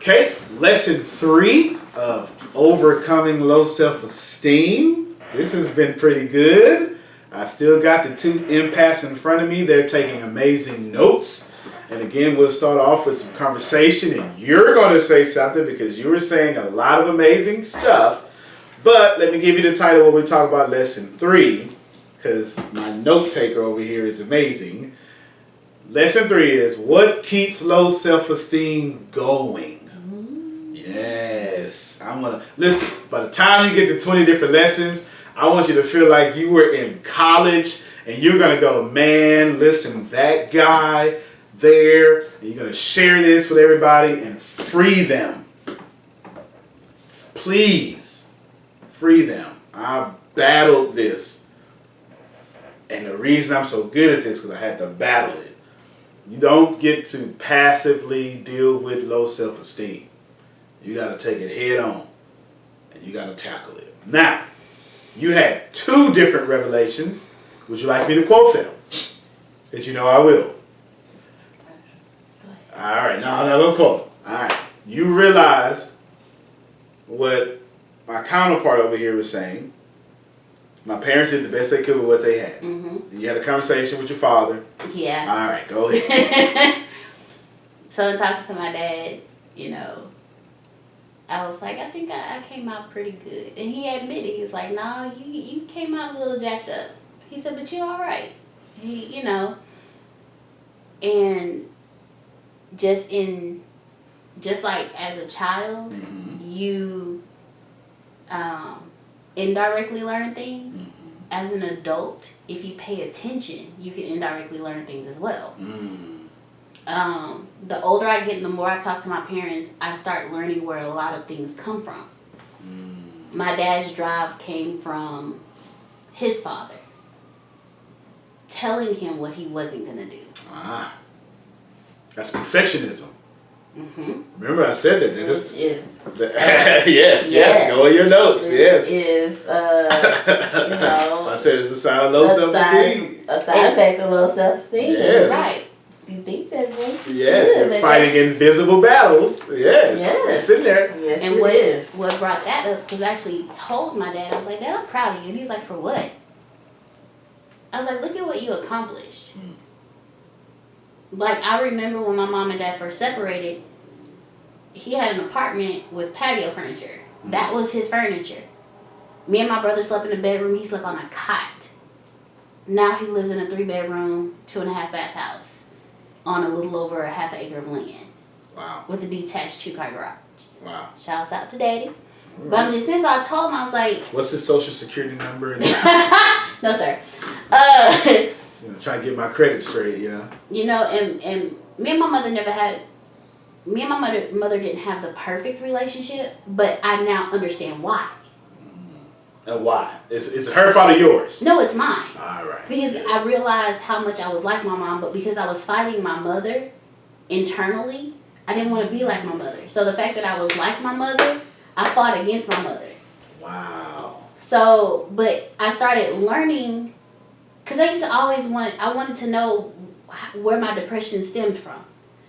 Okay, lesson 3 of overcoming low self-esteem. This has been pretty good. I still got the 2 empaths in front of me. They're taking amazing notes. And again, we'll start off with some conversation, and you're going to say something because you were saying a lot of amazing stuff. But let me give you the title when we talk about lesson 3, because my note taker over here is amazing. Lesson 3 is what keeps low self-esteem going. Yes. I'm going to listen. By the time you get to 20 different lessons, I want you to feel like you were in college and you're going to go, man, listen, that guy there, and you're going to share this with everybody and free them. Please, free them. I battled this. And the reason I'm so good at this is because I had to battle it. You don't get to passively deal with low self-esteem. You got to take it head on. And you got to tackle it. Now, you had 2 different revelations. Would you like me to quote them? Because you know I will. All right. No, I'm not going to quote them. All right. You realized what my counterpart over here was saying. My parents did the best they could with what they had. Mm-hmm. You had a conversation with your father. Yeah. All right, go ahead. So in talking to my dad, I was like, I think I came out pretty good. And he admitted, he was like, no, you came out a little jacked up. He said, but you're all right. And just like as a child, mm-hmm. you indirectly learn things. Mm-hmm. As an adult, if you pay attention, you can indirectly learn things as well. The older I get, the more I talk to my parents, I start learning where a lot of things come from. My dad's drive came from his father telling him what he wasn't going to do. That's perfectionism. Mm-hmm. Remember I said that. Yes, go in your notes. Yes. I said it's a sign of low self-esteem. A side effect of low self-esteem. Yes. Right. You think that's what you're fighting invisible battles. Yes. It's in there. Yes, and what brought that up, because I actually told my dad, I was like, Dad, I'm proud of you. And he's like, for what? I was like, look at what you accomplished. Like, I remember when my mom and dad first separated, he had an apartment with patio furniture. That was his furniture. Me and my brother slept in the bedroom. He slept on a cot. Now he lives in a 3-bedroom, 2.5-bath house on a little over a half acre of land. Wow. With a detached 2-car garage. Wow. Shouts out to Daddy. Right. But I'm just saying, so I told him, I was like... What's his social security number? No, sir. Trying to get my credit straight, and me and my mother me and my mother didn't have the perfect relationship, but I now understand why. And why? It's her fault or yours? No, it's mine. All right. Because I realized how much I was like my mom, but because I was fighting my mother internally, I didn't want to be like my mother. So the fact that I was like my mother, I fought against my mother. Wow. So, but I started learning, because I used to always I wanted to know where my depression stemmed from.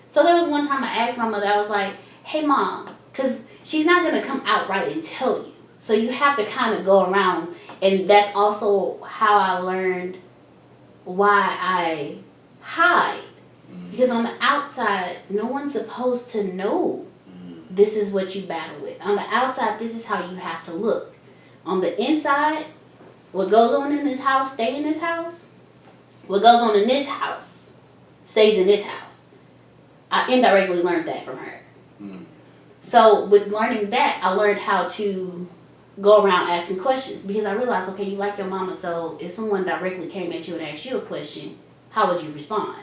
So there was one time I asked my mother, I was like, hey mom, because she's not going to come outright and tell you. So you have to kind of go around, and that's also how I learned why I hide. Because on the outside, no one's supposed to know this is what you battle with. On the outside, this is how you have to look. On the inside, what goes on in this house, stay in this house. What goes on in this house, stays in this house. I indirectly learned that from her. So with learning that, I learned how to go around asking questions, because I realized, okay, you like your mama, so if someone directly came at you and asked you a question, how would you respond?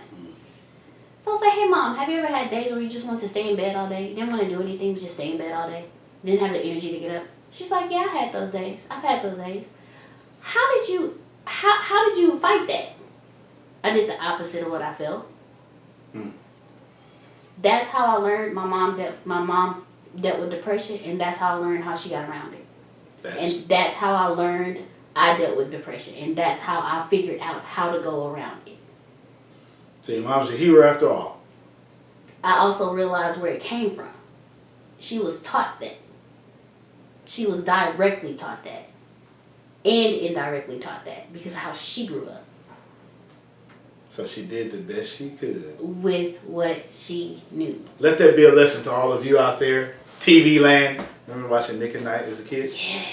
So I say, hey mom, have you ever had days where you just want to stay in bed all day? You didn't want to do anything but just stay in bed all day? Didn't have the energy to get up? She's like, yeah, I had those days. I've had those days. How did you fight that? I did the opposite of what I felt. That's how I learned my mom dealt with depression, and that's how I learned how she got around it. And that's how I learned I dealt with depression, and that's how I figured out how to go around it. So your mom's a hero after all. I also realized where it came from. she was taught that. She was directly taught that. And indirectly taught that because of how she grew up. So she did the best she could. With what she knew. Let that be a lesson to all of you out there. TV land. Remember watching Nick at Night as a kid? Yes.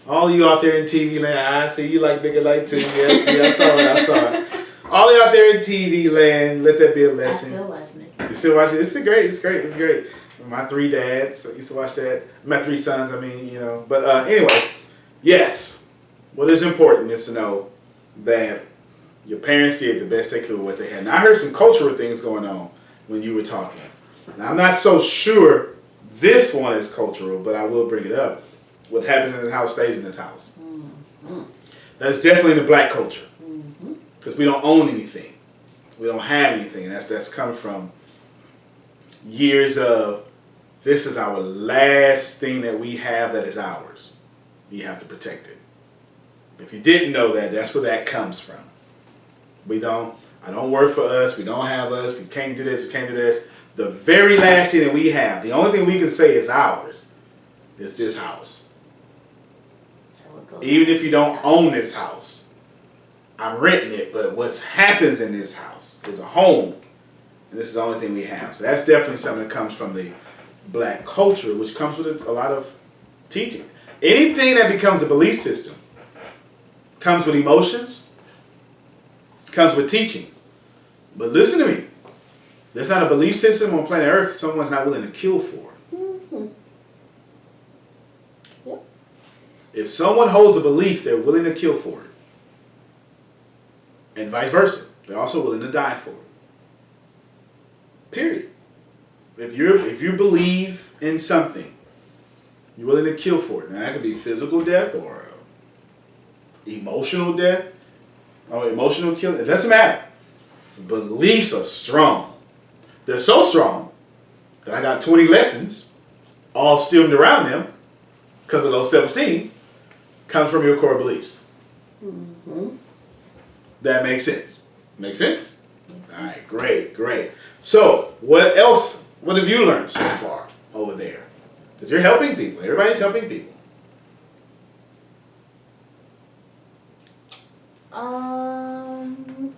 All of you out there in TV land. I see you like Nick at Night too. Yeah, see, I saw it. All of you out there in TV land, let that be a lesson. I still watching it. You still watching it? It's great. My 3 dads used to watch that. My 3 sons, I mean, you know. But anyway, yes. What is important is to know that your parents did the best they could with what they had. Now, I heard some cultural things going on when you were talking. Now, I'm not so sure this one is cultural, but I will bring it up. What happens in this house stays in this house. Mm-hmm. That's definitely the black culture. Because we don't own anything. We don't have anything. And that's come from years of, this is our last thing that we have that is ours. You have to protect it. If you didn't know that, that's where that comes from. I don't work for us. We don't have us. We can't do this. We can't do this. The very last thing that we have, the only thing we can say is ours, is this house. Even if you don't own this house, I'm renting it, but what happens in this house is a home, and this is the only thing we have. So that's definitely something that comes from the black culture, which comes with a lot of teaching. Anything that becomes a belief system comes with emotions, comes with teachings. But listen to me. There's not a belief system on planet Earth someone's not willing to kill for. Mm-hmm. Yep. If someone holds a belief, they're willing to kill for it. And vice versa. They're also willing to die for it. Period. If you believe in something, you're willing to kill for it. Now that could be physical death or emotional death or emotional killing. It doesn't matter. Beliefs are strong. They're so strong that I got 20 lessons all stemmed around them because of low self-esteem comes from your core beliefs. Mm-hmm. That makes sense. Make sense? All right, great. So, what else? What have you learned so far over there? Because you're helping people. Everybody's helping people. I don't know.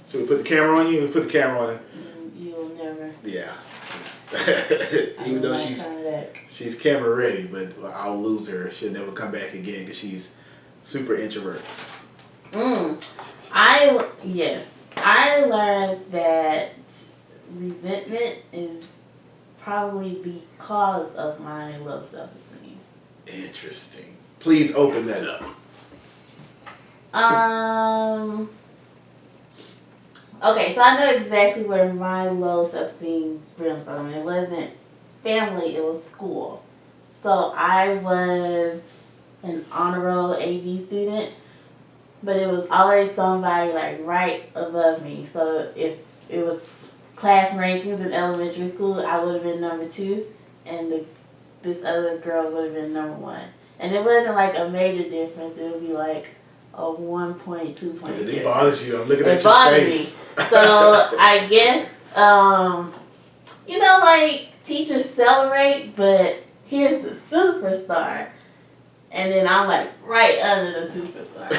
So we put the camera on you? We put the camera on her. You'll never. Yeah. Even though she's camera ready, but I'll lose her. She'll never come back again because she's super introverted. I learned that resentment is probably because of my low self-esteem. Interesting. Please open that up. Okay, so I know exactly where my low self-esteem came from. It wasn't family, it was school. So I was an honor roll AV student, but it was always somebody like right above me. So if it was class rankings in elementary school, I would have been number 2, and this other girl would have been number 1. And it wasn't like a major difference. It would be like a 1 point, 2 point difference. It bothers you. I'm looking at your face. So I guess, like teachers celebrate, but here's the superstar. And then I'm like right under the superstar.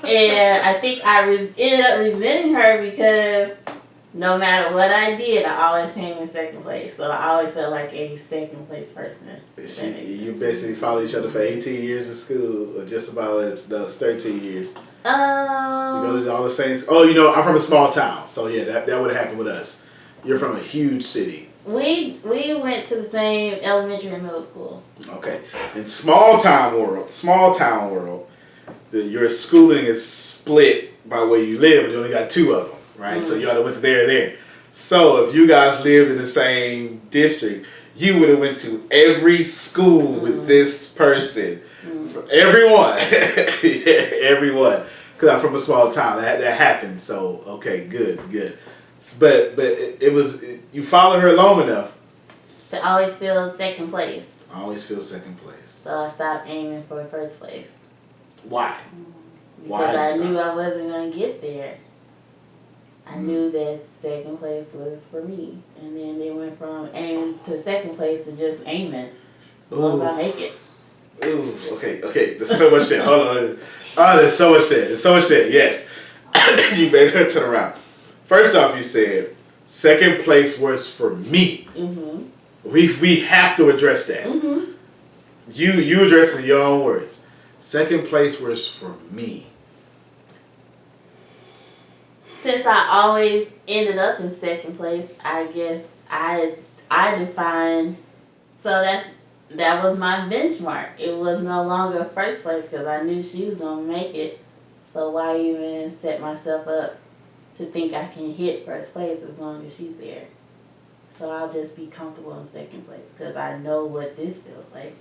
And I think I ended up resenting her because no matter what I did, I always came in second place. So I always felt like a second place person. You basically followed each other for 18 years of school, or just about as those 13 years. You go to all the same. Oh, I'm from a small town, so yeah, that would have happened with us. You're from a huge city. We went to the same elementary and middle school. Okay, in small town world, your schooling is split by where you live, and you only got 2 of them, right? Mm-hmm. So you either went to there or there. So if you guys lived in the same district, you would have went to every school with this person. Everyone. Everyone. Because I'm from a small town. That happened. So, okay, good. But it was, you followed her long enough. To always feel second place. So I stopped aiming for first place. Why? Because I knew I wasn't going to get there. I knew that second place was for me. And then they went from aiming to second place to just aiming. As long as I make it. Ooh, okay. There's so much shit. Hold on. Oh, there's so much shit. Yes. You made her turn around. First off, you said second place was for me. Mm-hmm. We have to address that. Mm-hmm. You address it in your own words. Second place was for me. Since I always ended up in second place, I guess I defined. So that was my benchmark. It was no longer first place because I knew she was gonna make it. So why even set myself up to think I can hit first place as long as she's there? So I'll just be comfortable in second place because I know what this feels like.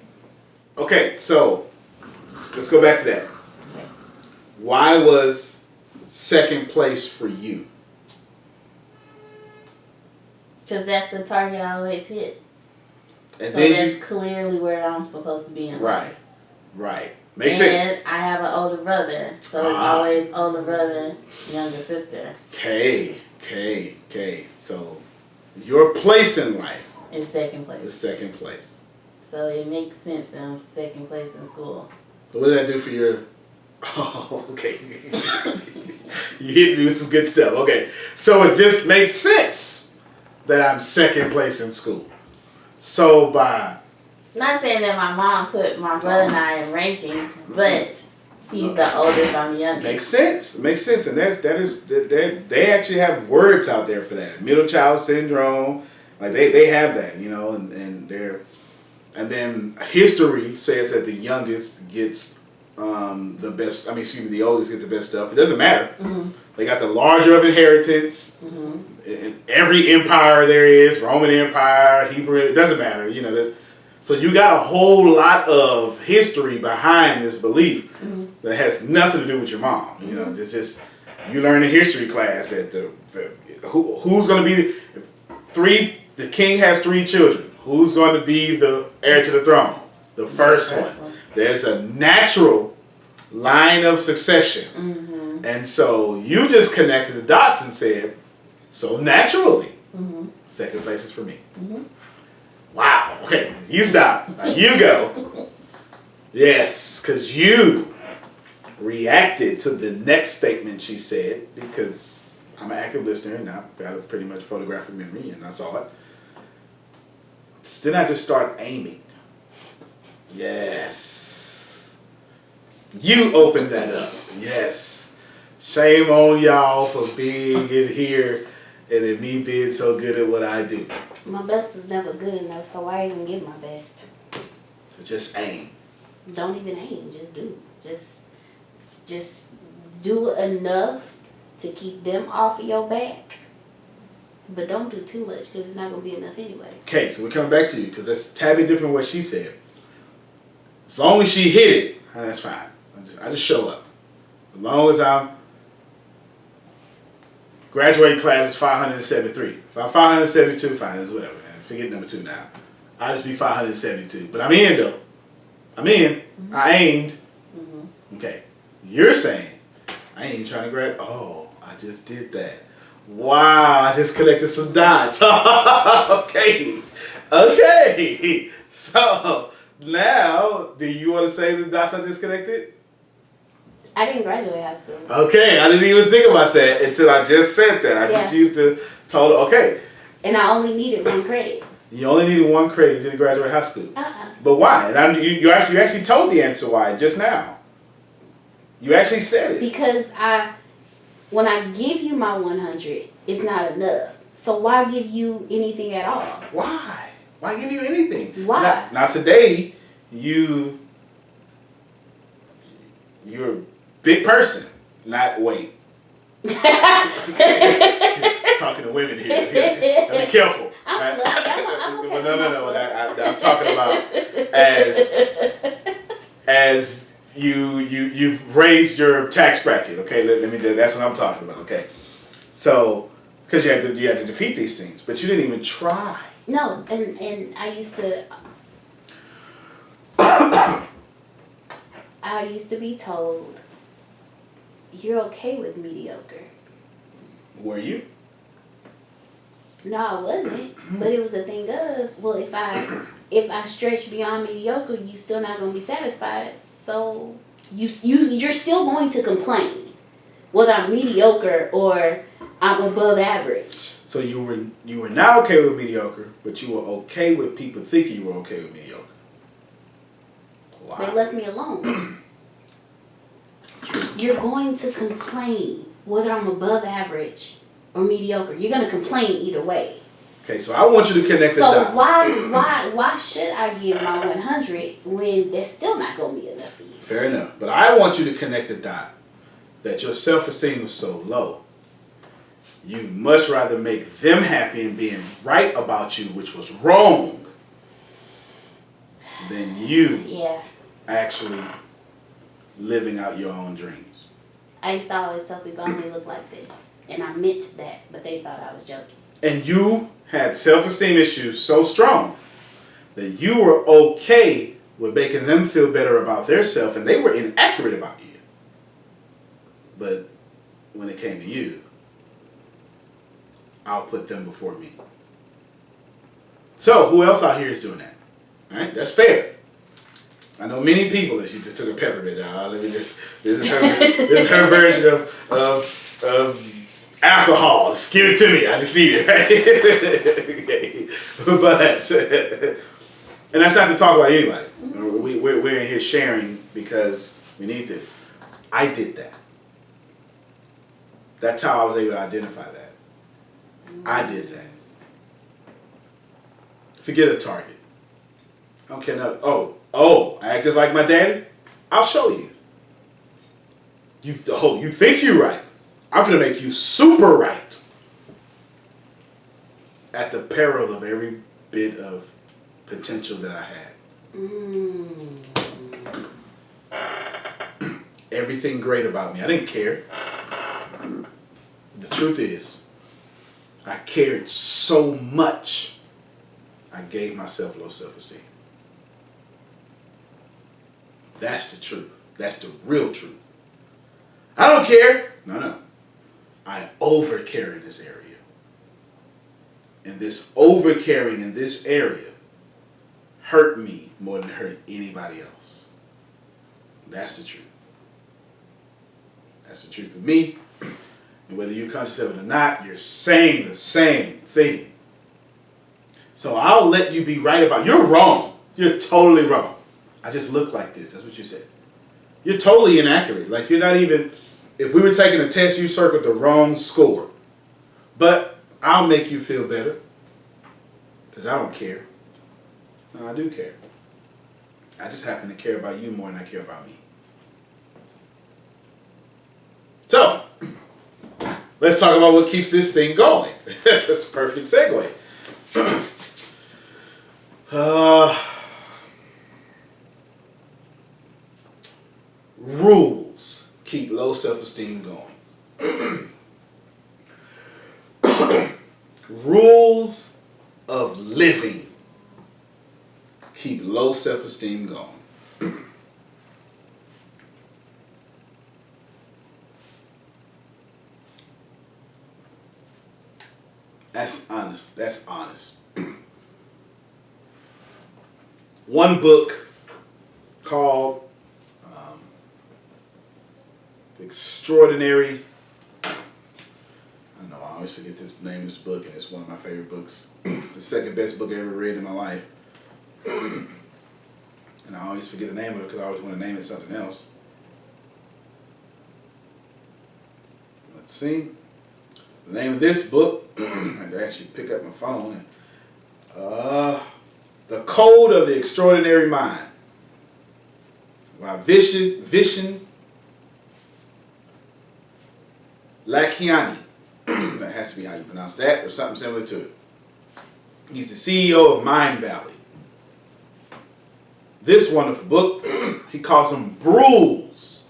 Okay, so let's go back to that. Okay. Why was second place for you? Because that's the target I always hit. And So then that's clearly where I'm supposed to be in life. Right. Makes and sense. I have an older brother, so it's always older brother, younger sister. Okay. So your place in life In second place. is second place. So it makes sense that I'm second place in school. So what did that do for your... Oh, okay. You hit me with some good stuff. Okay. So it just makes sense that I'm second place in school. So by... Not saying that my mom put my brother and I in rankings, but he's the oldest, I'm the youngest. Makes sense. And they actually have words out there for that. Middle child syndrome. Like they have that, and then history says that the youngest gets the best. The oldest get the best stuff. It doesn't matter. Mm-hmm. They got the larger of inheritance. Mm-hmm. In every empire there is, Roman Empire, Hebrew, it doesn't matter. So you got a whole lot of history behind this belief Mm-hmm. that has nothing to do with your mom. It's just you learn in history class that who's going to be the king has 3 children. Who's going to be the heir to the throne? The first one. There's a natural line of succession. Mm-hmm. And so you just connected the dots and said, so naturally, second place is for me. Mm-hmm. Wow. Okay, you stop. Now you go. Yes, because you reacted to the next statement she said, because I'm an active listener and I've got a pretty much photographic memory and I saw it. Then I just start aiming. Yes. You opened that up. Yes. Shame on y'all for being in here and then me being so good at what I do. My best is never good enough, so why even give my best? So just aim. Don't even aim, just do. Just do enough to keep them off of your back. But don't do too much because it's not going to be enough anyway. Okay, so we're coming back to you because that's a tad bit different what she said. As long as she hit it, that's fine. I just show up. As long as I'm graduating class is 573. If I'm 572, fine, it's whatever. Man. Forget number 2 now. I'll just be 572. But I'm in though. I'm in. Mm-hmm. I aimed. Mm-hmm. Okay. You're saying I ain't even trying to grab. Oh, I just did that. Wow, I just collected some dots. Okay. So now, do you want to say the dots I just collected? I didn't graduate high school. Okay, I didn't even think about that until I just said that. I just used the total. Okay. And I only needed 1 credit. You only needed 1 credit. You didn't graduate high school. But why? And you actually told the answer why just now. You actually said it. Because when I give you my 100, it's not enough. So why give you anything at all? Why? Why give you anything? Why? Now today, you're a big person. Not wait. Talking to women here. Be careful. I'm okay. No. I'm talking about as you've raised your tax bracket. Okay, let me. That's what I'm talking about. Okay, so because you had to defeat these things, but you didn't even try. No, and I used to be told, you're okay with mediocre. Were you? No, I wasn't. But it was a thing of, well, if I stretch beyond mediocre, you still not gonna be satisfied. So you're still going to complain, whether I'm mediocre or I'm above average. So you were not okay with mediocre, but you were okay with people thinking you were okay with mediocre. Wow. They left me alone. You're going to complain whether I'm above average or mediocre. You're gonna complain either way. Okay, so I want you to connect the dots. So why should I give my 100 when that's still not gonna be enough for you? Fair enough, but I want you to connect the dot that your self-esteem is so low. You'd much rather make them happy and being right about you, which was wrong, than you actually living out your own dreams. I used to always tell people I only look like this. And I meant that, but they thought I was joking. And you had self-esteem issues so strong that you were okay with making them feel better about their self, and they were inaccurate about you. But when it came to you, I'll put them before me. So, who else out here is doing that? All right, that's fair. I know many people that she just took a peppermint out. This is her version of alcohol. Just give it to me. I just need it. But and that's not to talk about anybody. We're in here sharing because we need this. I did that. That's how I was able to identify that. I did that. Forget a target. I don't care nothing. Oh, I act just like my daddy? I'll show you. You think you're right. I'm going to make you super right. At the peril of every bit of potential that I had. Everything great about me. I didn't care. The truth is, I cared so much, I gave myself low self-esteem. That's the truth. That's the real truth. I don't care. No. I over-care in this area. And this over-caring in this area hurt me more than it hurt anybody else. That's the truth. That's the truth of me. And whether you're conscious of it or not, you're saying the same thing. So I'll let you be right about it. You're wrong. You're totally wrong. I just look like this. That's what you said. You're totally inaccurate. Like you're not even, if we were taking a test, you circled the wrong score. But I'll make you feel better. Because I don't care. No, I do care. I just happen to care about you more than I care about me. So, let's talk about what keeps this thing going. That's a perfect segue. Rules keep low self-esteem going. Rules of living keep low self-esteem going. That's honest. That's honest. One book called The Extraordinary. I don't know, I always forget this name of this book, and it's one of my favorite books. It's the second best book I ever read in my life. And I always forget the name of it because I always want to name it something else. Let's see. The name of this book, I had to actually pick up my phone. The Code of the Extraordinary Mind by Vishen Lakhiani. That has to be how you pronounce that, or something similar to it. He's the CEO of Mind Valley. This wonderful book, he calls them rules.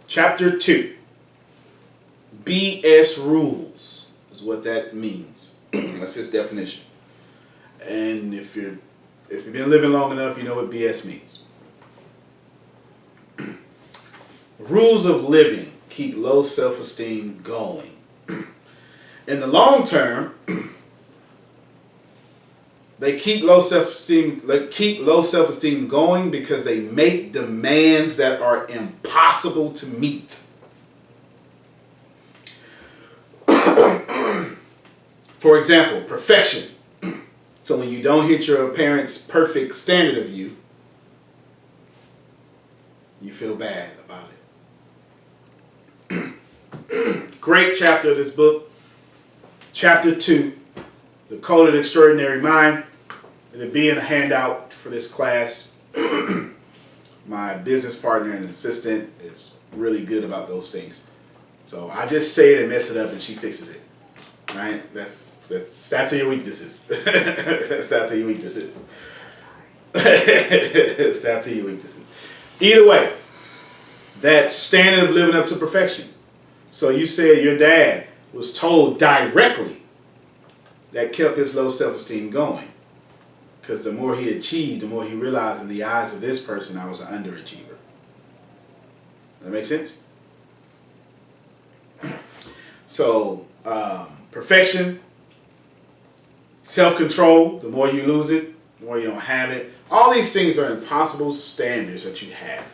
Chapter 2. BS rules is what that means. That's his definition. And if you've been living long enough, you know what BS means. Rules of living keep low self-esteem going. In the long term, they keep low self-esteem going because they make demands that are impossible to meet. For example, perfection. So when you don't hit your parents' perfect standard of you, you feel bad about it. Great chapter of this book. Chapter 2, The Coded Extraordinary Mind. It'll be in a handout for this class. My business partner and assistant is really good about those things. So I just say it and mess it up and she fixes it. Right? That's stop to your weaknesses. Stop to your weaknesses. Stop to your weaknesses. Either way, that standard of living up to perfection. So you said your dad was told directly that kept his low self-esteem going. Because the more he achieved, the more he realized in the eyes of this person, I was an underachiever. That make sense? So, perfection, self-control, the more you lose it, the more you don't have it. All these things are impossible standards that you have.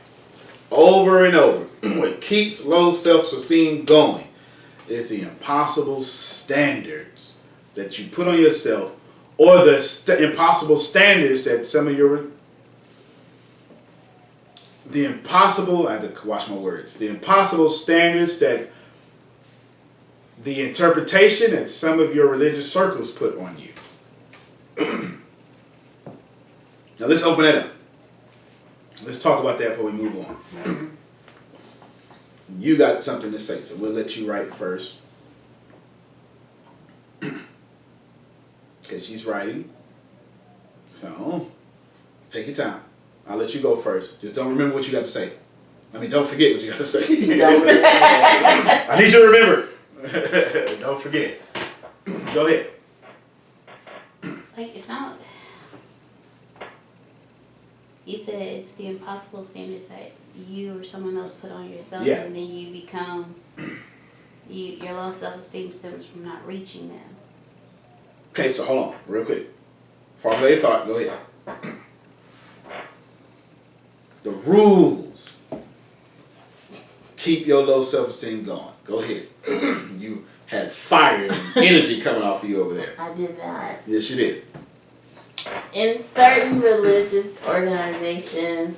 Over and over. What keeps low self-esteem going is the impossible standards that you put on yourself, or the impossible standards that some of your... I had to watch my words. The impossible standards that the interpretation that some of your religious circles put on you. Now let's open that up. Let's talk about that before we move on. You got something to say, so we'll let you write first. Because she's writing. So, take your time. I'll let you go first. Just don't remember what you got to say. Don't forget what you got to say. I need you to remember. Don't forget. Go ahead. Like, it's not... You said it's the impossible standards that you or someone else put on yourself, yeah. And then you become... your low self-esteem stems from not reaching them. Okay, so hold on, real quick. Formulate a thought, go ahead. The rules keep your low self-esteem going. Go ahead. You had fire and energy coming off of you over there. I did not. Yes, you did. In certain religious organizations,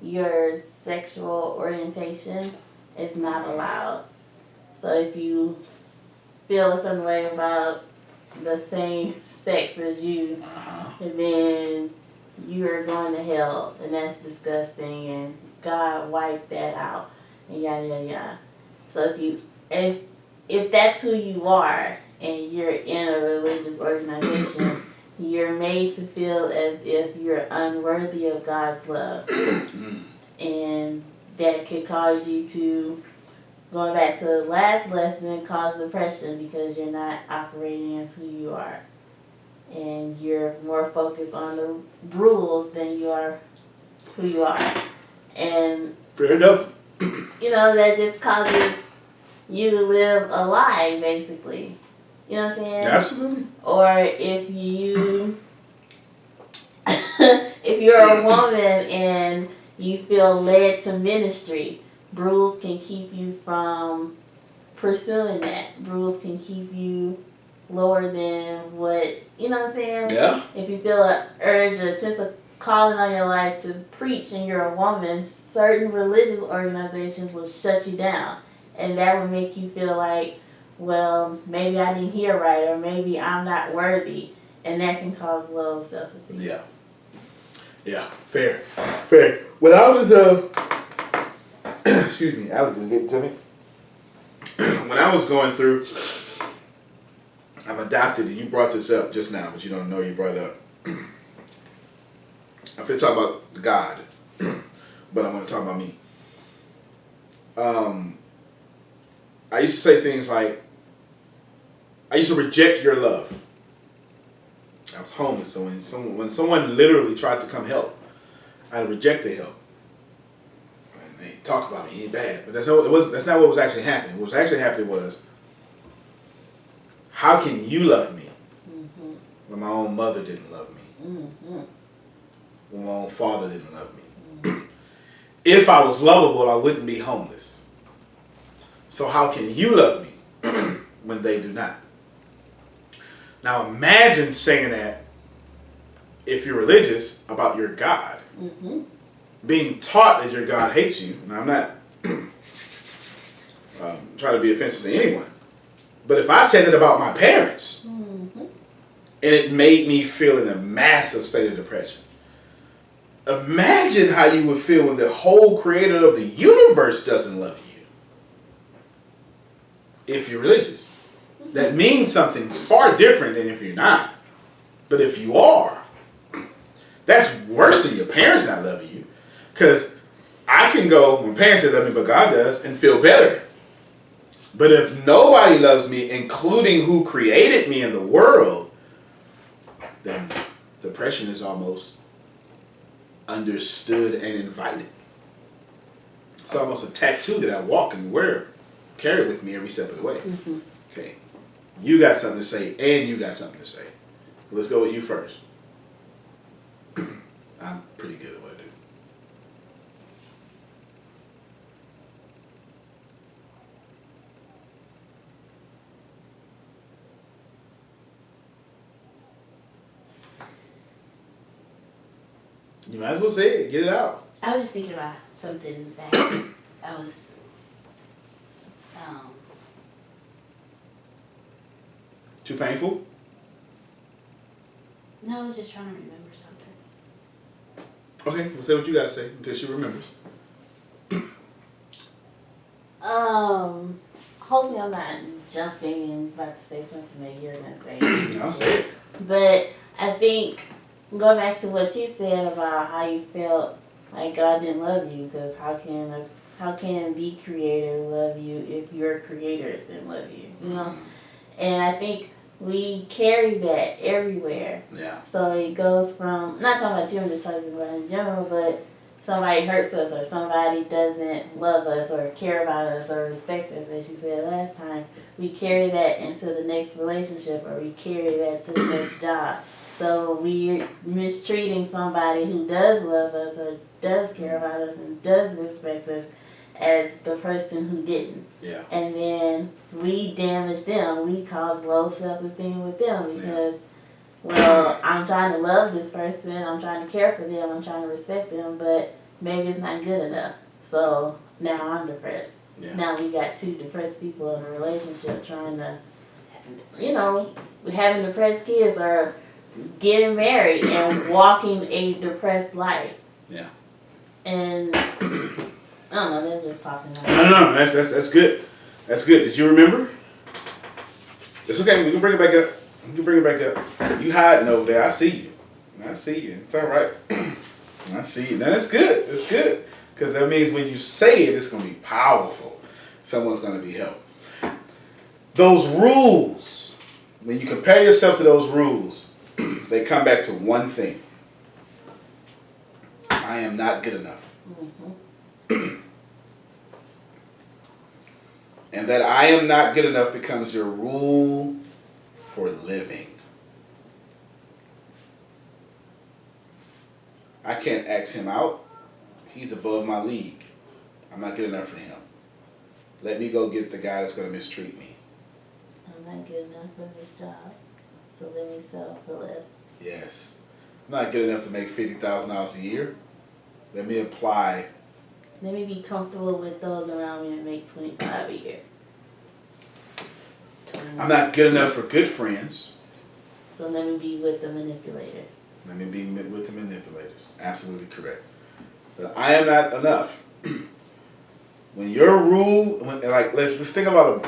your sexual orientation is not allowed. So if you feel a certain way about the same sex as you, and then you are going to hell, and that's disgusting, and God wiped that out, and yada yada yada. So if that's who you are, and you're in a religious organization, you're made to feel as if you're unworthy of God's love, and that could cause you to, going back to the last lesson, cause depression because you're not operating as who you are. And you're more focused on the rules than you are who you are. And fair enough. That just causes you to live a lie, basically. You know what I'm saying? Absolutely. Or if you if you're a woman and you feel led to ministry, rules can keep you from pursuing that. Rules can keep you lower than what, you know what I'm saying? Yeah. If you feel an urge or a sense of calling on your life to preach and you're a woman, certain religious organizations will shut you down. And that would make you feel like, well, maybe I didn't hear right, or maybe I'm not worthy. And that can cause low self-esteem. Yeah. Yeah. Fair. When I was excuse me, Alex was getting to me. When I was going through, I'm adopted, and you brought this up just now, but you don't know you brought it up. I'm going to talk about God, but I'm going to talk about me. I used to say things like, I used to reject your love. I was homeless, so when someone literally tried to come help, I reject the help. And they talk about me, he ain't bad. But that's not what was actually happening. What was actually happening was, how can you love me when my own mother didn't love me? When my own father didn't love me? If I was lovable, I wouldn't be homeless. So how can you love me when they do not? Now imagine saying that, if you're religious, about your God. Being taught that your God hates you. Now I'm not trying to be offensive to anyone. But if I said it about my parents, and it made me feel in a massive state of depression, imagine how you would feel when the whole creator of the universe doesn't love you. If you're religious. That means something far different than if you're not. But if you are, that's worse than your parents not loving you. Because I can go, when parents say love me, but God does, and feel better. But if nobody loves me, including who created me in the world, then depression is almost understood and invited. It's almost a tattoo that I walk and wear, carry with me every step of the way. Okay. You got something to say, and you got something to say. Let's go with you first. I'm pretty good at what I do. You might as well say it. Get it out. I was just thinking about something that I was Too painful? no, I was just trying to remember something. Okay, we'll say what you got to say until she remembers. Hopefully I'm not jumping and about to say something that you're going to say. I'll say it. But I think, going back to what you said about how you felt like God didn't love you, because how can the creator love you if your creators didn't love you, you know? And I think we carry that everywhere. Yeah. So it goes from, not talking about you, I'm just talking about in general, but somebody hurts us or somebody doesn't love us or care about us or respect us, as you said last time, we carry that into the next relationship or we carry that to the next job. So we're mistreating somebody who does love us or does care about us and does respect us as the person who didn't. Yeah. And then we damage them. We cause low self-esteem with them because, well, I'm trying to love this person. I'm trying to care for them. I'm trying to respect them, but maybe it's not good enough. So now I'm depressed. Yeah. Now we got two depressed people in a relationship trying to, you know, having depressed kids or getting married and walking a depressed life. Yeah. And I don't know, they're just popping out. No, that's good. That's good. Did you remember? It's okay. We can bring it back up. We can bring it back up. You hiding over there. I see you. I see you. It's all right. I see you. Now that's good. That's good. Because that means when you say it, it's going to be powerful. Someone's going to be helped. Those rules, when you compare yourself to those rules, they come back to one thing. I am not good enough. And that I am not good enough becomes your rule for living. I can't ask him out. He's above my league. I'm not good enough for him. Let me go get the guy that's going to mistreat me. I'm not good enough for this job, so let me settle for less. Yes. I'm not good enough to make $50,000 a year. Let me apply. Let me be comfortable with those around me that make $25 a year. I'm not good enough for good friends. So let me be with the manipulators. Let me be with the manipulators. Absolutely correct. But I am not enough. When your rule, let's think about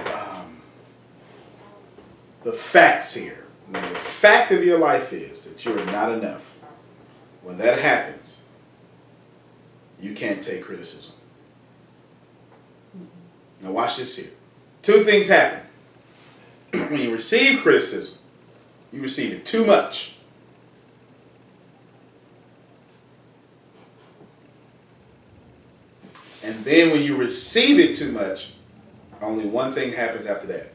the facts here. When the fact of your life is that you are not enough, when that happens, you can't take criticism. Now watch this here. Two things happen. When you receive criticism, you receive it too much. And then when you receive it too much, only one thing happens after that.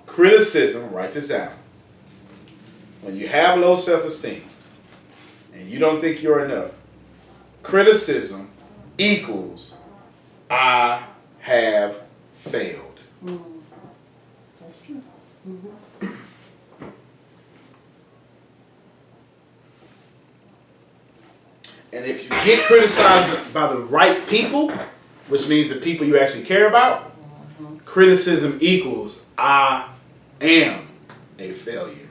Criticism, write this down. When you have low self-esteem and you don't think you're enough, criticism equals I have failed. That's true. And if you get criticized by the right people, which means the people you actually care about, criticism equals I am a failure.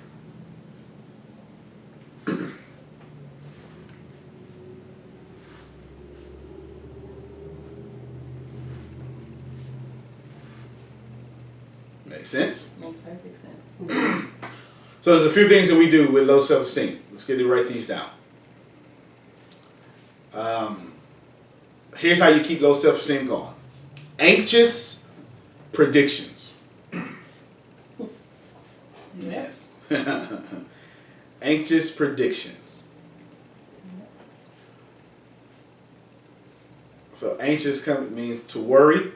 Make sense? Makes perfect sense. So there's a few things that we do with low self-esteem. Let's get to write these down. Here's how you keep low self-esteem going. Anxious predictions. Yes. Anxious predictions. So anxious means to worry.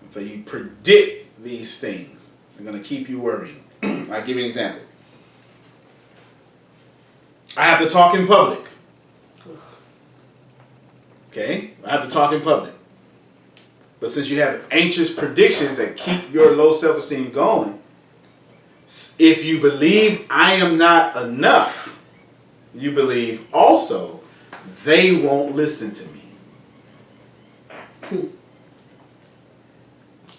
So you predict these things. They're going to keep you worrying. I'll give you an example. I have to talk in public. Okay? I have to talk in public. But since you have anxious predictions that keep your low self-esteem going, if you believe I am not enough, you believe also they won't listen to me.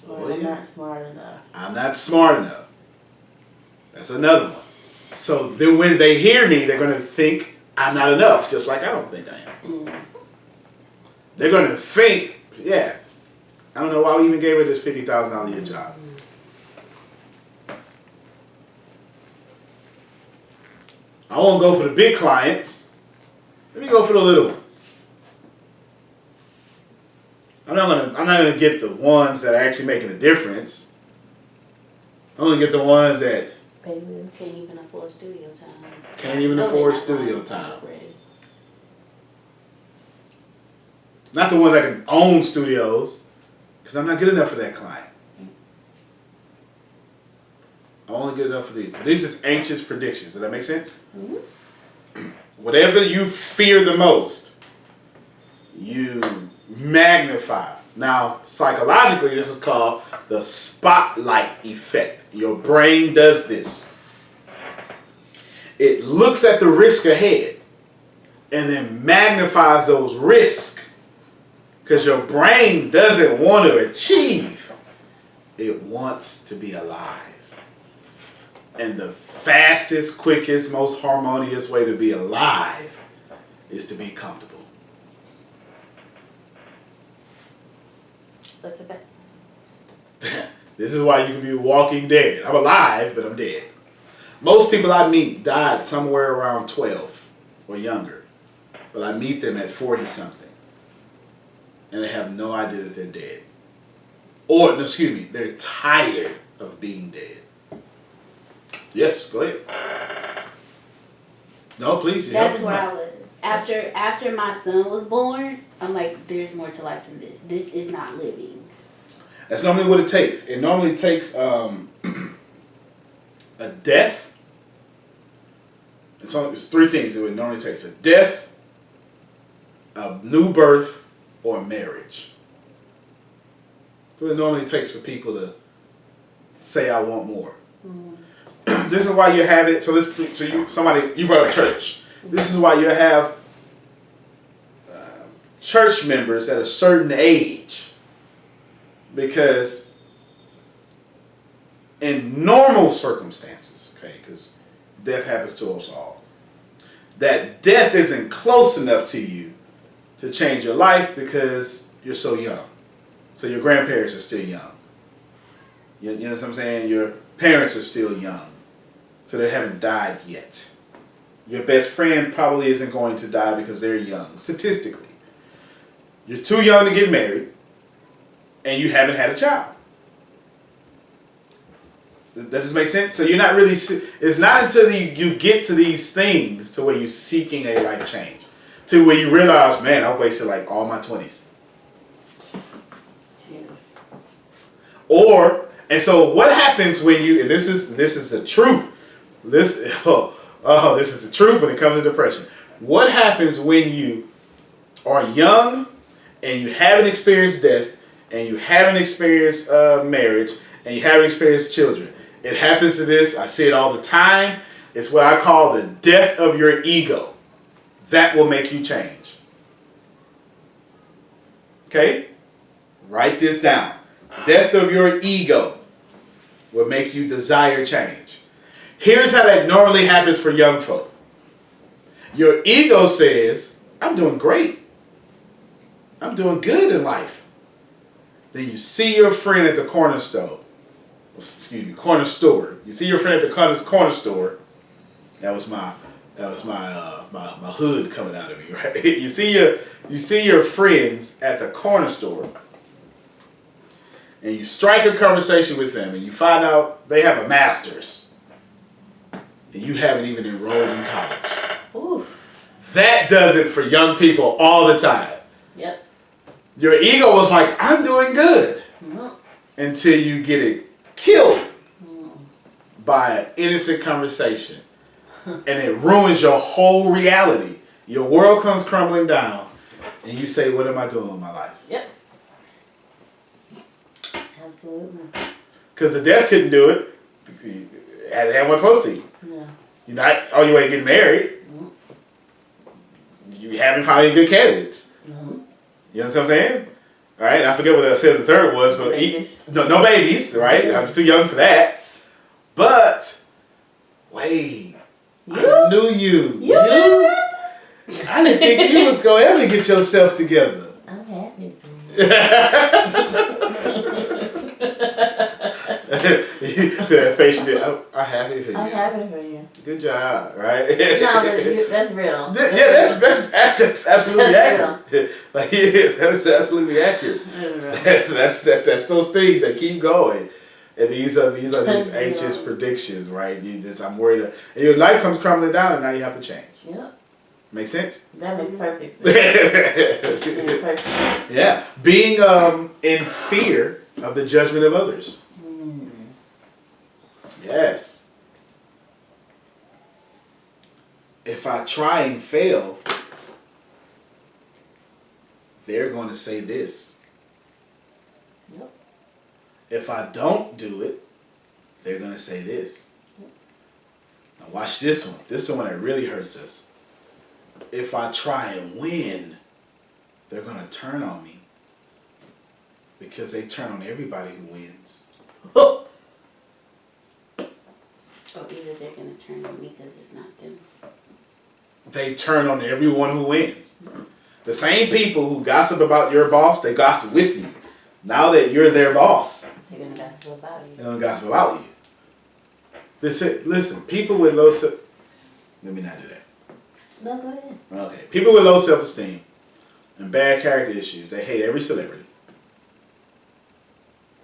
Or I'm not smart enough. I'm not smart enough. That's another one. So then when they hear me, they're going to think I'm not enough, just like I don't think I am. They're going to think, yeah, I don't know why we even gave her this $50,000 a year job. I won't go for the big clients. Let me go for the little ones. I'm not gonna get the ones that are actually making a difference. I'm gonna get the ones that Can't even afford studio time. can't even afford studio time. Not the ones that can own studios, because I'm not good enough for that client. I'm only good enough for these. So this is anxious predictions. Does that make sense? Mm-hmm. Whatever you fear the most, you magnify. Now, psychologically, this is called the spotlight effect. Your brain does this. It looks at the risk ahead and then magnifies those risks because your brain doesn't want to achieve. It wants to be alive. And the fastest, quickest, most harmonious way to be alive is to be comfortable. What's the bet? This is why you can be walking dead. I'm alive, but I'm dead. Most people I meet died somewhere around 12 or younger. But I meet them at 40-something. And they have no idea that they're dead. Or, no, excuse me, they're tired of being dead. Yes, go ahead. No, please. That's where I was. After my son was born, I'm like, there's more to life than this. This is not living. That's normally what it takes. It normally takes a death. It's three things it would normally takes. A death, a new birth, or a marriage. That's what it normally takes for people to say, I want more. Mm. This is why you have it. So you brought up church. This is why you have church members at a certain age, because in normal circumstances, okay, because death happens to us all, that death isn't close enough to you to change your life because you're so young. So your grandparents are still young. You know what I'm saying? Your parents are still young. So they haven't died yet. Your best friend probably isn't going to die because they're young, statistically. You're too young to get married, and you haven't had a child. That just makes sense? So you're not really, it's not until you get to these things to where you're seeking a life change, to where you realize, man, I wasted like all my 20s. And so what happens when you, and this is the truth. This is the truth when it comes to depression. What happens when you are young and you haven't experienced death and you haven't experienced marriage and you haven't experienced children? It happens to this. I see it all the time. It's what I call the death of your ego. That will make you change. Okay? Write this down. Death of your ego will make you desire change. Here's how that normally happens for young folk. Your ego says, I'm doing great. I'm doing good in life. Then you see your friend at the corner store. Corner store. You see your friend at the corner store. That was my hood coming out of me, right? You see your friends at the corner store. And you strike a conversation with them and you find out they have a master's. And you haven't even enrolled in college. Ooh. That does it for young people all the time. Yep. Your ego was like, I'm doing good. Mm-hmm. Until you get it killed by an innocent conversation. And it ruins your whole reality. Your world comes crumbling down. And you say, what am I doing with my life? Yep. Absolutely. Because the death couldn't do it. You had to have one close to you. Yeah. You're not on your way to getting married. You haven't found any good candidates. Mm-hmm. You know what I'm saying? All right, I forget what I said the third was, but no babies, right? Yeah. I'm too young for that. But wait, I knew you. You? I didn't think you was gonna ever get yourself together. I'm happy. So that face you did. I'm happy for you. I'm happy for you. Good job, right? No, but that's real. Yeah, that's absolutely That's accurate. Like, yeah, that's absolutely accurate. That's those things that keep going. And these are these anxious predictions, right? I'm worried. And your life comes crumbling down, and now you have to change. Yep. Make sense? That makes perfect sense. Makes perfect. Yeah, being in fear of the judgment of others. Yes. If I try and fail, they're going to say this. Yep. If I don't do it, they're going to say this. Yep. Now watch this one. This is the one that really hurts us. If I try and win, they're going to turn on me. Because they turn on everybody who wins. Or either they're going to turn on me because it's not them. They turn on everyone who wins. The same people who gossip about your boss, they gossip with you. Now that you're their boss, they're going to gossip about you. They're going to gossip about you. Listen, people with low self... Let me not do that. No, go ahead. Okay. People with low self-esteem and bad character issues, they hate every celebrity.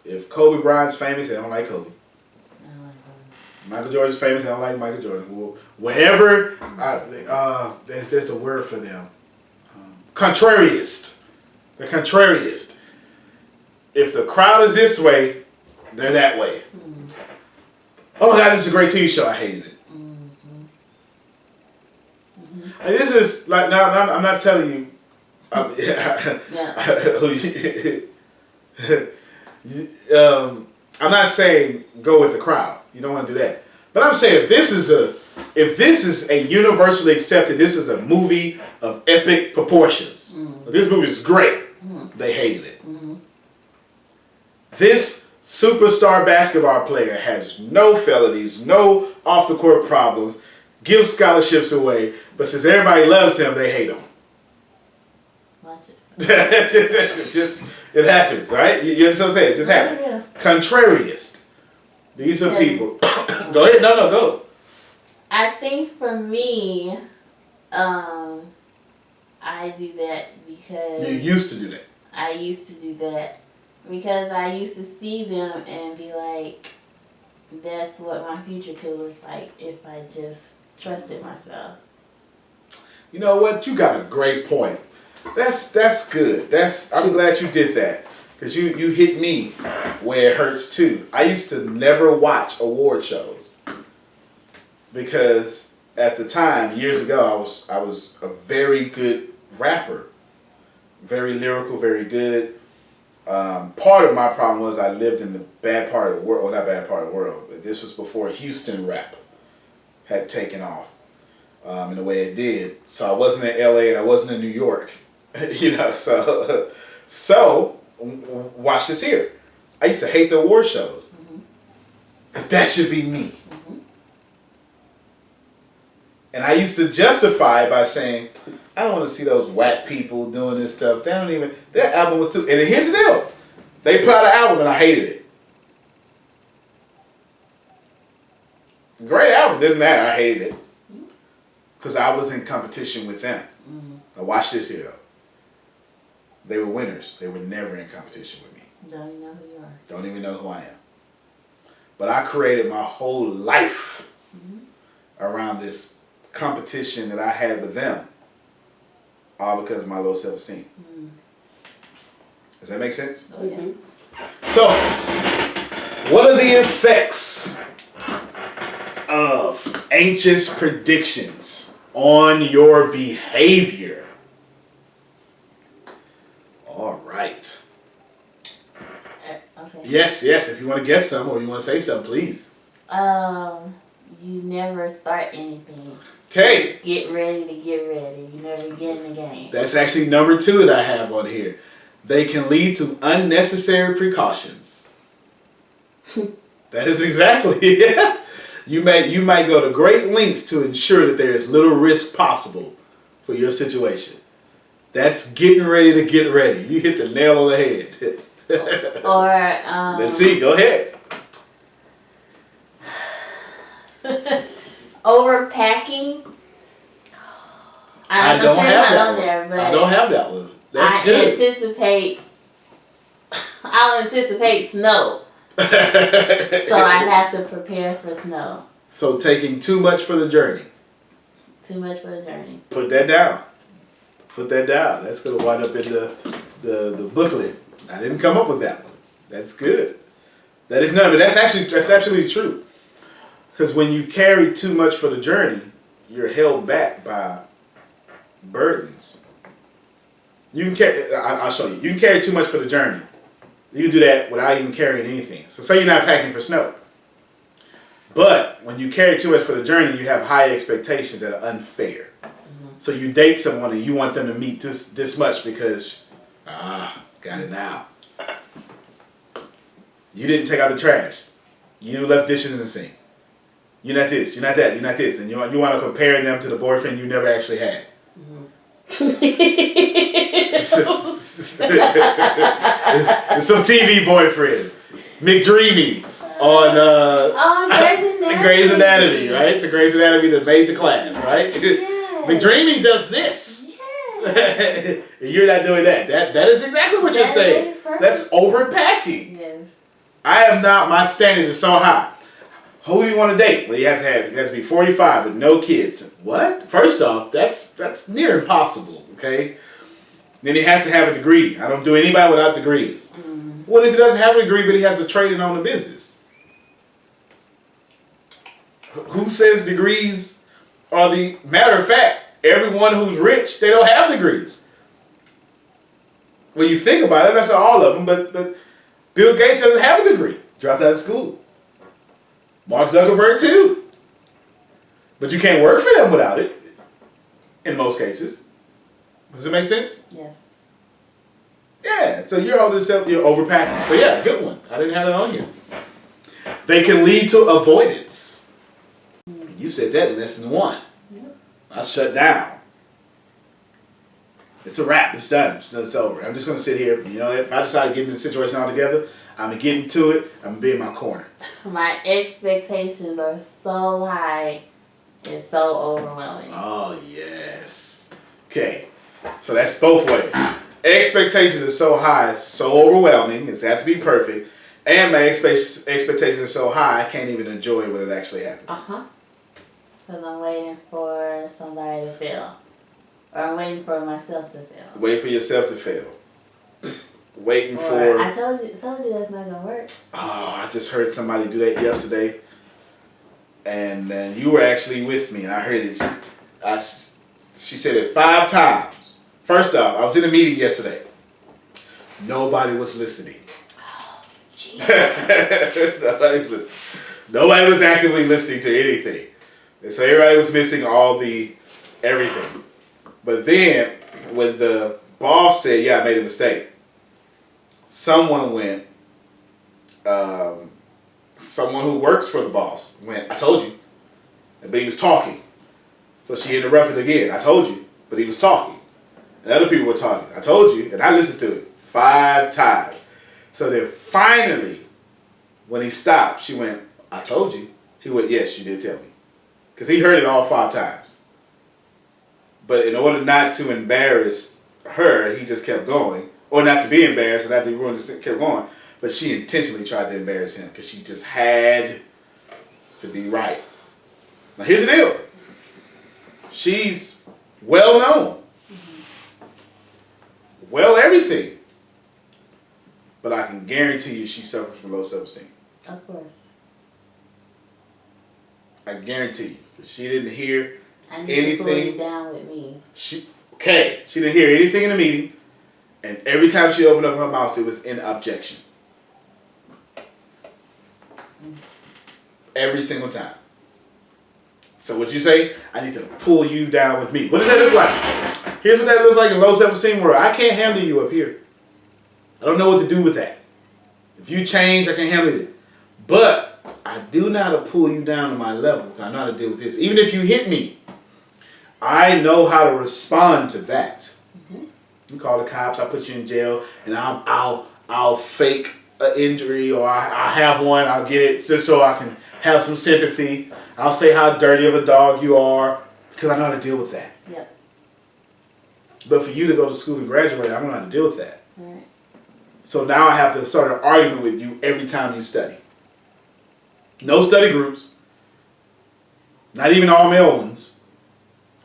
If Kobe Bryant's famous, they don't like Kobe. Michael Jordan's famous, they don't like Michael Jordan. Well, wherever, there's a word for them. Contrariist. They're contrariist. If the crowd is this way, they're that way. Mm-hmm. Oh my God, this is a great TV show. I hated it. Mm-hmm. And this is like, now I'm not telling you. I'm not saying go with the crowd. You don't want to do that. But I'm saying if this is a universally accepted, this is a movie of epic proportions. Mm-hmm. This movie is great. Mm-hmm. They hated it. Mm-hmm. This superstar basketball player has no felonies, no off the court problems, gives scholarships away, but since everybody loves him, they hate him. Watch it. It happens, right? You understand what I'm saying? It just happens. Yeah. Contrariist. These are people. Go ahead. No, go. I think for me, I do that because... You used to do that. I used to do that because I used to see them and be like, that's what my future could look like if I just trusted myself. You know what? You got a great point. That's good. I'm glad you did that. because you hit me where it hurts too. I used to never watch award shows because at the time, years ago, I was a very good rapper, very lyrical, very good. Part of my problem was I lived in the bad part of the world. Well, not bad part of the world, but this was before Houston rap had taken off in the way it did. So I wasn't in LA and I wasn't in New York, so watch this here. I used to hate the award shows because that should be me. And I used to justify it by saying, I don't want to see those whack people doing this stuff. That album was too, and here's the deal. They put out an album and I hated it. Great album, didn't matter, I hated it. Because I was in competition with them. Now watch this here though. They were winners. They were never in competition with me. Don't even know who you are. Don't even know who I am. But I created my whole life around this competition that I had with them, all because of my low self-esteem. Does that make sense? Oh, yeah. So, what are the effects of anxious predictions on your behavior? All right. Okay. Yes, if you want to guess some or you want to say something, please. You never start anything. Okay. Get ready to get ready. You never get in the game. That's actually number 2 that I have on here. They can lead to unnecessary precautions. That is exactly it. You might go to great lengths to ensure that there is little risk possible for your situation. That's getting ready to get ready. You hit the nail on the head. Or Let's see. Go ahead. overpacking. I don't have that one. There, but I don't have that one. That's I good. I'll anticipate snow. So I have to prepare for snow. So taking too much for the journey. Too much for the journey. Put that down. Put that down. That's going to wind up in the booklet. I didn't come up with that one. That's good. That is none, but that's absolutely true. Because when you carry too much for the journey, you're held back by burdens. You can carry. I'll show you. You can carry too much for the journey. You can do that without even carrying anything. So say you're not packing for snow. But when you carry too much for the journey, you have high expectations that are unfair. So you date someone and you want them to meet this much because, got it now. You didn't take out the trash. You left dishes in the sink. You're not this, you're not that, you're not this. And you want to compare them to the boyfriend you never actually had. It's some TV boyfriend. McDreamy on Grey's Anatomy, right? It's a Grey's Anatomy that made the class, right? Yes. McDreamy does this. Yes. You're not doing that. That is exactly what you're saying. That's overpacking. Yes. I am not. My standard is so high. Who do you want to date? Well, he has to be 45 with no kids. What? First off, that's near impossible. Okay. Then he has to have a degree. I don't do anybody without degrees. What if he doesn't have a degree, but he has a trade and own a business? Who says degrees are the matter of fact? Everyone who's rich, they don't have degrees. When you think about it, that's not all of them, but Bill Gates doesn't have a degree. Dropped out of school. Mark Zuckerberg too. But you can't work for them without it. In most cases. Does it make sense? Yes. Yeah, so you're holding yourself, you're overpacking. So yeah, good one. I didn't have that on here. They can lead to avoidance. You said that in lesson 1. Yep. I shut down. It's a wrap. It's done. It's over. I'm just going to sit here. You know, if I decide to get into the situation altogether, I'm going to get into it. I'm going to be in my corner. My expectations are so high. It's so overwhelming. Oh, yes. Okay. So that's both ways. Expectations are so high, it's so overwhelming. It's have to be perfect. And my expectations are so high, I can't even enjoy when it actually happens. Because I'm waiting for somebody to fail. Or I'm waiting for myself to fail. Wait for yourself to fail. waiting Or, for. I told you that's not gonna work. Oh, I just heard somebody do that yesterday, and you were actually with me, and I heard it. She said it 5 times. First off, I was in a meeting yesterday. Nobody was listening. Jesus. Nobody was actively listening to anything. And so everybody was missing all the everything. But then when the boss said, yeah, I made a mistake, someone went, someone who works for the boss went, I told you. But he was talking. So she interrupted again. I told you. But he was talking. And other people were talking. I told you. And I listened to it 5 times. So then finally, when he stopped, she went, I told you. He went, yes, you did tell me. Because he heard it all 5 times. But in order not to embarrass her, he just kept going. Or not to be embarrassed, and not to be ruined, just kept going. But she intentionally tried to embarrass him because she just had to be right. Now here's the deal. She's well known. Well everything. But I can guarantee you she suffers from low self-esteem. Of course. I guarantee you. She didn't hear I need anything. to pull you down with me. She didn't hear anything in the meeting. And every time she opened up her mouth, it was in objection. Every single time. So what you say? I need to pull you down with me. What does that look like? Here's what that looks like in low self-esteem world. I can't handle you up here. I don't know what to do with that. If you change, I can't handle it. But I do know how to pull you down to my level. I know how to deal with this. Even if you hit me, I know how to respond to that. You call the cops, I put you in jail, and I'll fake an injury, or I have one, I'll get it just so I can have some sympathy. I'll say how dirty of a dog you are, because I know how to deal with that. Yep. But for you to go to school and graduate, I don't know how to deal with that. Right. So now I have to start an argument with you every time you study. No study groups, not even all male ones,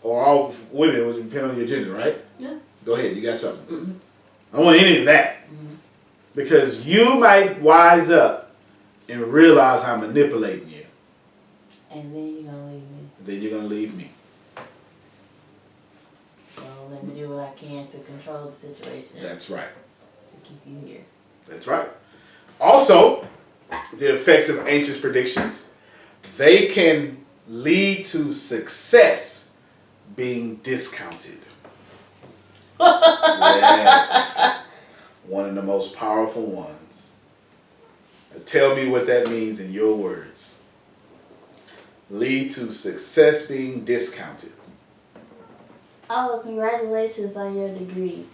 or all women, which depend on your gender, right? Yeah. Go ahead, you got something. I don't want any of that. Because you might wise up and realize I'm manipulating you. And then you're going to leave me. Then you're going to leave me. So let me do what I can to control the situation. That's right. To keep you here. That's right. Also, the effects of anxious predictions, they can lead to success being discounted. Yes. One of the most powerful ones. Tell me what that means in your words. Lead to success being discounted. Oh, congratulations on your degree.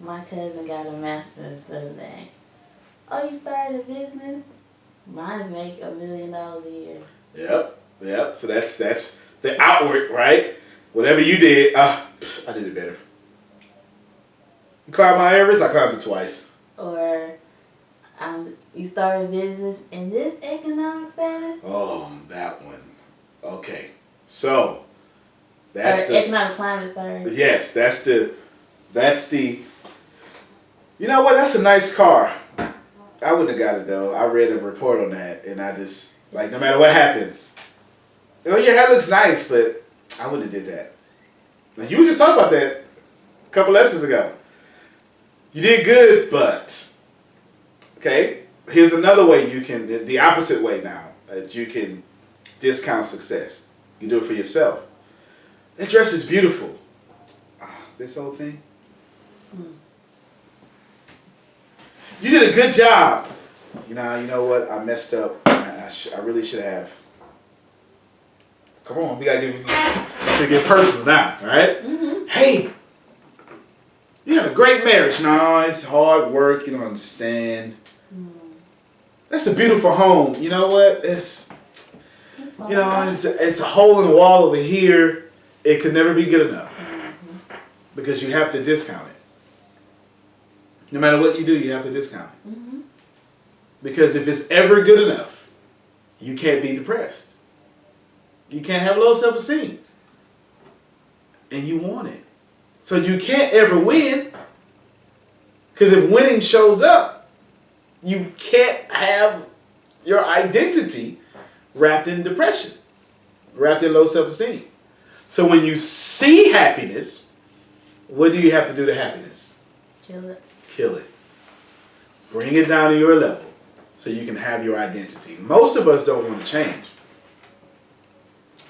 My cousin got a master's the other day. Oh, you started a business? Mine make $1 million a year. Yep. So that's the outward, right? Whatever you did, I did it better. You climbed Mount Everest, I climbed it twice. Or you started a business in this economic status? Oh, that one. Okay. So, that's or economic climate, sorry. Yes, that's the, you know what, that's a nice car. I wouldn't have got it though. I read a report on that and I just, like, no matter what happens, you know, your hair looks nice, but I wouldn't have did that. Now, you were just talking about that a couple lessons ago. You did good, but, okay, here's another way you can, the opposite way now, that you can discount success. You do it for yourself. That dress is beautiful. This whole thing. You did a good job. You know what? I messed up. I really should have. Come on, we gotta get personal now, all right? Hey, you had a great marriage. No, it's hard work. You don't understand. That's a beautiful home. You know what? It's a hole in the wall over here. It could never be good enough because you have to discount it. No matter what you do, you have to discount it. Because if it's ever good enough, you can't be depressed. You can't have low self-esteem. And you want it. So you can't ever win Because if winning shows up, you can't have your identity wrapped in depression, wrapped in low self-esteem. So when you see happiness, what do you have to do to happiness? Kill it. Kill it. Bring it down to your level so you can have your identity. Most of us don't want to change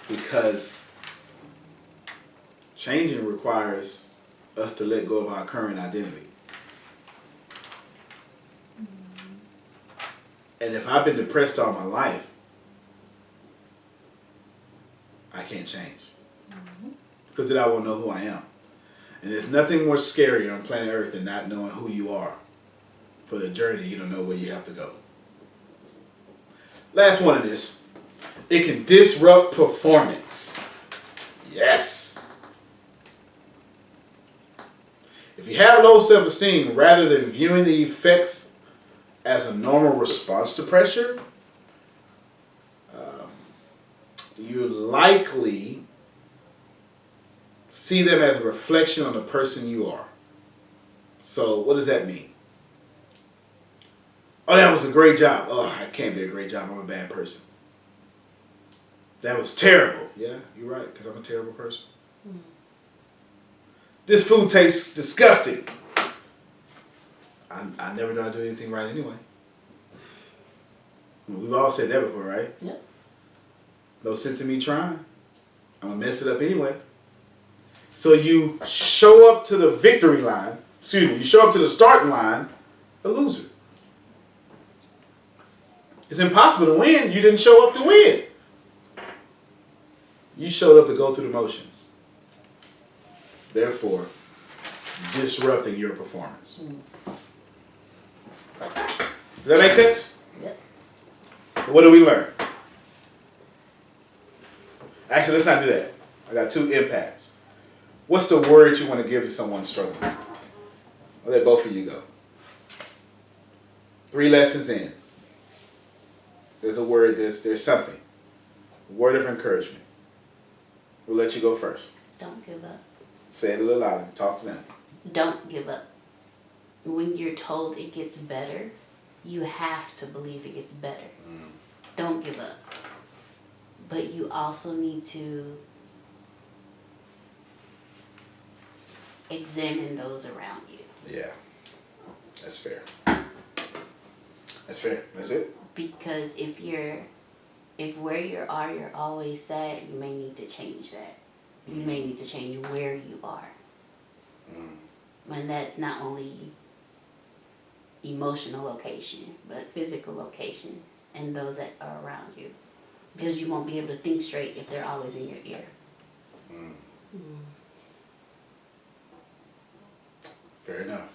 because changing requires us to let go of our current identity. And if I've been depressed all my life, I can't change. Because then I won't know who I am. And there's nothing more scary on planet Earth than not knowing who you are. For the journey, you don't know where you have to go. Last one of this. It can disrupt performance. Yes. If you have low self-esteem, rather than viewing the effects as a normal response to pressure, you likely see them as a reflection on the person you are. So what does that mean? Oh, that was a great job. Oh, I can't be a great job. I'm a bad person. That was terrible. Yeah, you're right, because I'm a terrible person. This food tastes disgusting. I never know how to do anything right anyway. We've all said that before, right? Yep. No sense in me trying. I'm going to mess it up anyway. So you show up to the victory line, you show up to the starting line a loser. It's impossible to win. You didn't show up to win. You showed up to go through the motions. Therefore, disrupting your performance. Does that make sense? Yep. What do we learn? Actually, let's not do that. I got 2 impacts. What's the word you want to give to someone struggling? I'll let both of you go. 3 lessons in. There's a word, there's something. A word of encouragement. We'll let you go first. Don't give up. Say it a little louder. Talk to them. Don't give up. When you're told it gets better, you have to believe it gets better. Don't give up. But you also need to examine those around you. Yeah. That's fair. That's fair. That's it. Because if where you are, you're always sad, you may need to change that. You may need to change where you are. And that's not only emotional location, but physical location and those that are around you. Because you won't be able to think straight if they're always in your ear. Fair enough.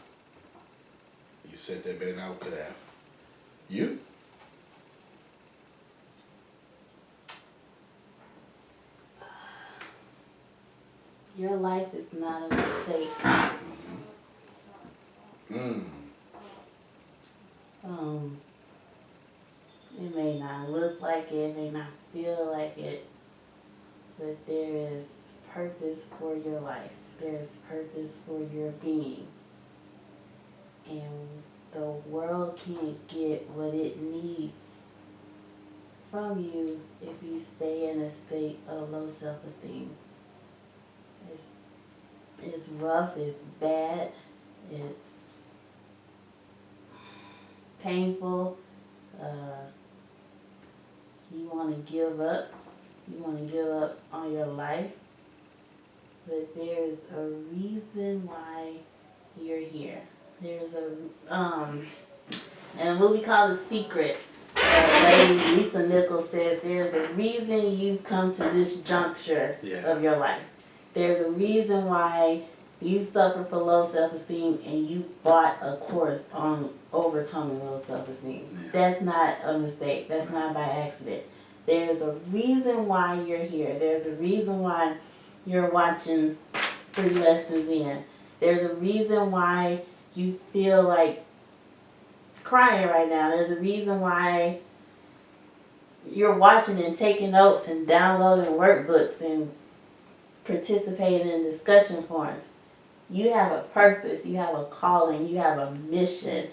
You said that better than I could have. You? Your life is not a mistake. It may not look like it may not feel like it, but there is purpose for your life. There is purpose for your being. And the world can't get what it needs from you if you stay in a state of low self-esteem. It's rough, it's bad, it's painful. You want to give up. You want to give up on your life. But there is a reason why you're here. There's in a movie called The Secret, lady Lisa Nichols says there's a reason you've come to this juncture of your life. There's a reason why you suffer from low self-esteem and you bought a course on overcoming low self-esteem. Yeah. That's not a mistake. That's not by accident. There's a reason why you're here. There's a reason why you're watching 3 lessons in. There's a reason why you feel like crying right now. There's a reason why you're watching and taking notes and downloading workbooks and participating in discussion forums. You have a purpose, you have a calling, you have a mission,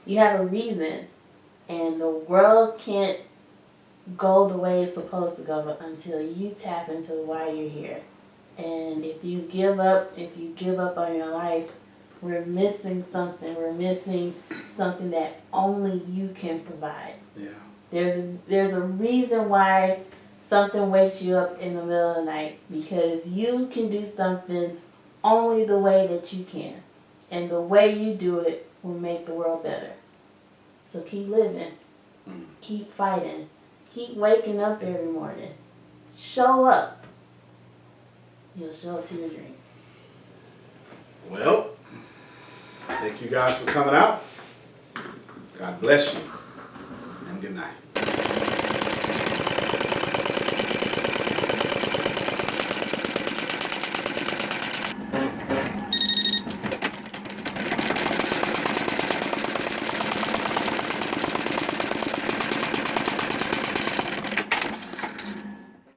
you have a reason. And the world can't go the way it's supposed to go until you tap into why you're here. And if you give up on your life, we're missing something. We're missing something that only you can provide. Yeah. There's a reason why something wakes you up in the middle of the night, because you can do something only the way that you can. And the way you do it will make the world better. So keep living. Keep fighting. Keep waking up every morning. Show up. You'll show up to your dreams. Well, thank you guys for coming out. God bless you. And good night.